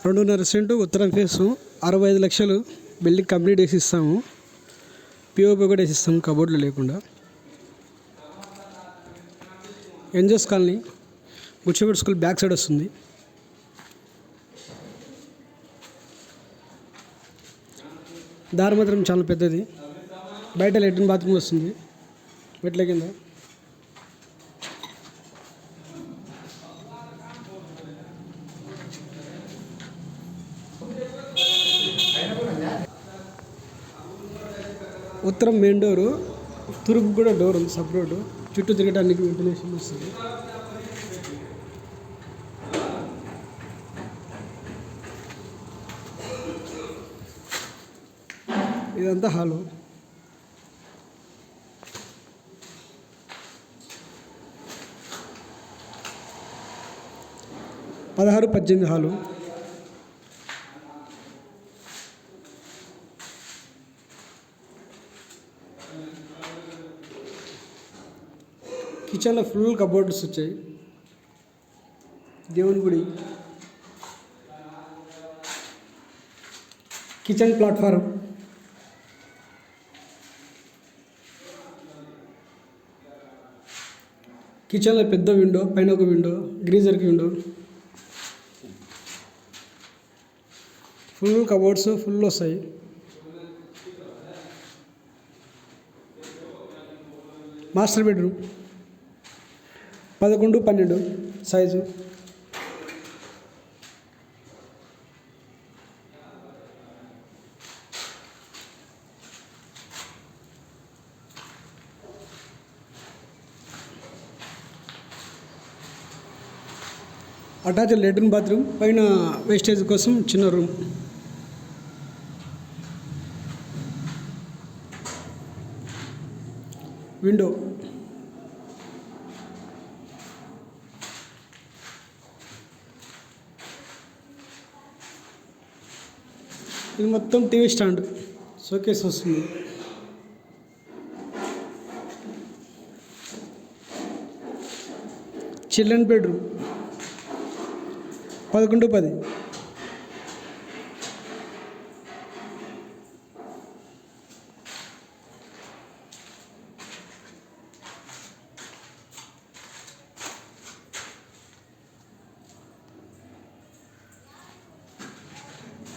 2.5 scent ఉత్తరం face 65 లక్షలు building complete వేసి ఇస్తాము. పిఓపి కూడా వేసి ఇస్తాము కబోర్డ్లు లేకుండా. NGOs colony Buchchipeta school back side వస్తుంది. దారి మాత్రం చాలా పెద్దది. బయట లెట్రిన్ బాత్రూమ్ వస్తుంది మెట్ల కింద. ఉత్తరం మెయిన్ డోరు, తూర్పు కూడా డోర్ ఉంది సపరేట్. చుట్టూ తిరగడానికి వెంటిలేషన్ వస్తుంది. ఇదంతా హాలు. పదహారు 18 హాలు. కిచెన్లో ఫుల్ కబోర్డ్స్ వచ్చాయి. దేవుని గుడి, కిచెన్ ప్లాట్ఫారం, కిచెన్లో పెద్ద విండో, పైన ఒక విండో, గ్రీజర్కి విండో, ఫుల్ కబోర్డ్స్ ఫుల్ వస్తాయి. Master bedroom 11-12 size. Attach latrine bathroom, పైన వేస్టేజ్ కోసం చిన్న రూమ్. విండో, ఇది మొత్తం టీవీ స్టాండ్, షోకేస్ వస్తుంది. Children bedroom 11-10.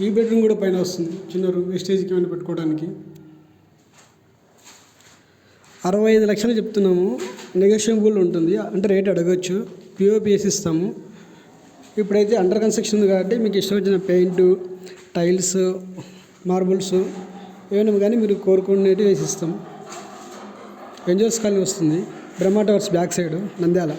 ఈ బెడ్రూమ్ కూడా పైన వస్తుంది, చిన్న రూమ్, వేస్టేజ్కి ఏమైనా పెట్టుకోవడానికి. 65 లక్షలు చెప్తున్నాము, నెగోషియబుల్ ఉంటుంది, అంటే రేట్ అడగచ్చు. పిఓపి వేసి ఇస్తాము. ఇప్పుడైతే అండర్ కన్స్ట్రక్షన్ ఉంది కాబట్టి మీకు ఇష్టం వచ్చిన పెయింట్, టైల్స్, మార్బుల్స్ ఏమైనా కానీ మీరు కోరుకునేవి వేసి ఇస్తాం. ఎన్జోస్ కాలనీ వస్తుంది, బ్రహ్మ టవర్స్ బ్యాక్ సైడ్, నంద్యాల.